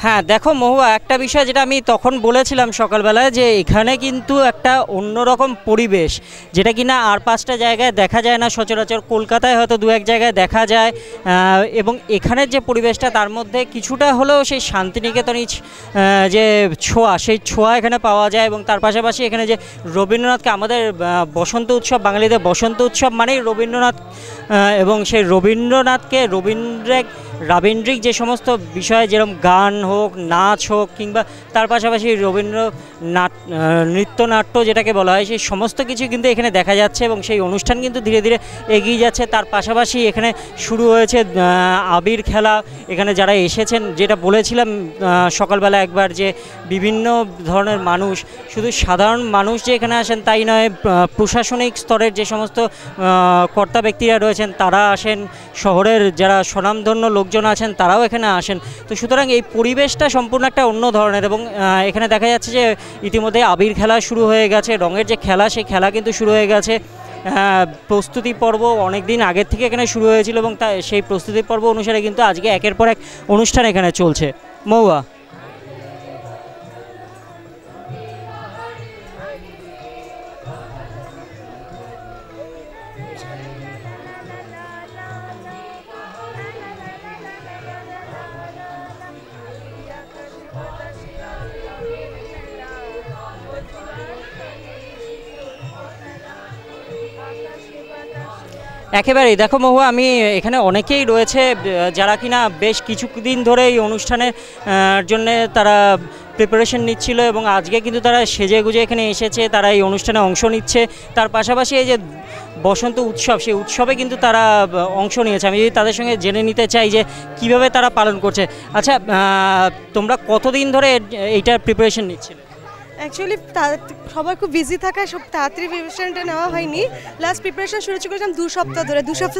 হ্যাঁ দেখো মহুয়া, একটা বিষয় যেটা আমি তখন বলেছিলাম সকালবেলায়, যে এখানে কিন্তু একটা অন্যরকম পরিবেশ, যেটা কিনা আর পাঁচটা জায়গায় দেখা যায় না সচরাচর। কলকাতায় হয়তো দু এক জায়গায় দেখা যায়, এবং এখানের যে পরিবেশটা তার মধ্যে কিছুটা হলেও সেই শান্তিনিকেতনী যে ছোঁয়া, সেই ছোঁয়া এখানে পাওয়া যায়। এবং তার পাশাপাশি এখানে যে রবীন্দ্রনাথকে, আমাদের বসন্ত উৎসব, বাঙালিদের বসন্ত উৎসব মানেই রবীন্দ্রনাথ, এবং সেই রবীন্দ্রনাথকে রাবীন্দ্রিক যে সমস্ত বিষয়, যেরকম গান হোক, নাচ হোক, কিংবা তার পাশাপাশি রবীন্দ্র নৃত্যনাট্য যেটাকে বলা হয়, সেই সমস্ত কিছু কিন্তু এখানে দেখা যাচ্ছে। এবং সেই অনুষ্ঠান কিন্তু ধীরে ধীরে এগিয়ে যাচ্ছে। তার পাশাপাশি এখানে শুরু হয়েছে আবির খেলা। এখানে যারা এসেছেন, যেটা বলেছিলাম সকালবেলা একবার, যে বিভিন্ন ধরনের মানুষ, শুধু সাধারণ মানুষ যে এখানে আসেন তাই নয়, প্রশাসনিক স্তরের যে সমস্ত কর্তা ব্যক্তিরা রয়েছেন তারা আসেন, শহরের যারা স্বনামধন্য লোকজন আছেন তারাও এখানে আসেন। তো সুতরাং এই পরিবেশটা সম্পূর্ণ একটা অন্য ধরনের। এবং এখানে দেখা যাচ্ছে যে ইতিমধ্যে আবির খেলা শুরু হয়ে গেছে, রঙের যে খেলা, সেই খেলা কিন্তু শুরু হয়ে গেছে। প্রস্তুতি পর্ব অনেক দিন আগের থেকে এখানে শুরু হয়েছিল, এবং সেই প্রস্তুতি পর্ব অনুসারে কিন্তু আজকে একের পর এক অনুষ্ঠান এখানে চলছে। মহুয়া, একেবারেই দেখো মহুয়া, আমি এখানে অনেকেই রয়েছে যারা কিনা বেশ কিছুদিন ধরে এই অনুষ্ঠানের জন্য তারা প্রিপারেশন নিচ্ছিল, এবং আজকে কিন্তু তারা সেজে গুজে এখানে এসেছে, তারা এই অনুষ্ঠানে অংশ নিচ্ছে। তার পাশাপাশি এই যে বসন্ত উৎসব, সেই উৎসবে কিন্তু তারা অংশ নিয়েছে। আমি যদি তাদের সঙ্গে জেনে নিতে চাই যে কিভাবে তারা পালন করছে। আচ্ছা, তোমরা কতদিন ধরে এইটার প্রিপারেশন নিচ্ছিলে? অ্যাকচুয়ালি সবার খুব বিজি থাকায় সব তাড়াতাড়ি প্রিপারেশনটা নেওয়া হয়নি। লাস্ট প্রিপারেশন শুরু করেছিলাম 2 সপ্তাহ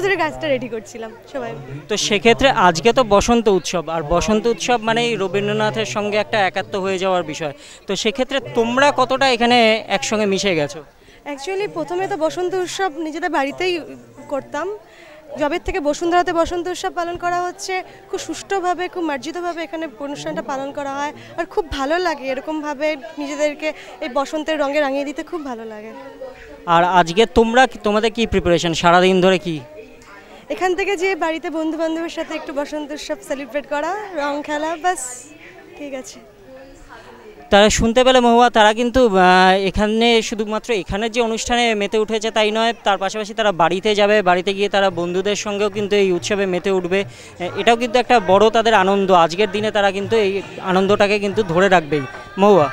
ধরে গাছটা রেডি করছিলাম সবাই। তো সেক্ষেত্রে আজকে তো বসন্ত উৎসব, আর বসন্ত উৎসব মানেই রবীন্দ্রনাথের সঙ্গে একটা একাত্ম হয়ে যাওয়ার বিষয়। তো সেক্ষেত্রে তোমরা কতটা এখানে একসঙ্গে মিশে গেছো? অ্যাকচুয়ালি প্রথমে তো বসন্ত উৎসব নিজেদের বাড়িতেই করতাম। যবের থেকে বসুন্ধরাতে বসন্ত উৎসব পালন করা হচ্ছে, খুব সুষ্ঠুভাবে, খুব মার্জিতভাবে এখানে অনুষ্ঠানটা পালন করা হয়। আর খুব ভালো লাগে এরকমভাবে নিজেদেরকে এই বসন্তের রঙে রাঙিয়ে দিতে, খুব ভালো লাগে। আর আজকে তোমাদের কি প্রিপারেশন সারাদিন ধরে? কি এখান থেকে যে বাড়িতে বন্ধু বান্ধবের সাথে একটু বসন্ত উৎসব সেলিব্রেট করা, রং খেলা, বাস, ঠিক আছে। তারা শুনতে পেলে মহুয়া, তারা কিন্তু এখানে শুধুমাত্র এখানের যে অনুষ্ঠানে মেতে উঠেছে তাই নয়, তার পাশাপাশি তারা বাড়িতে যাবে, বাড়িতে গিয়ে তারা বন্ধুদের সঙ্গেও কিন্তু এই উৎসবে মেতে উঠবে। এটাও কিন্তু একটা বড় তাদের আনন্দ। আজকের দিনে তারা কিন্তু এই আনন্দটাকে কিন্তু ধরে রাখবেই। মহুয়া।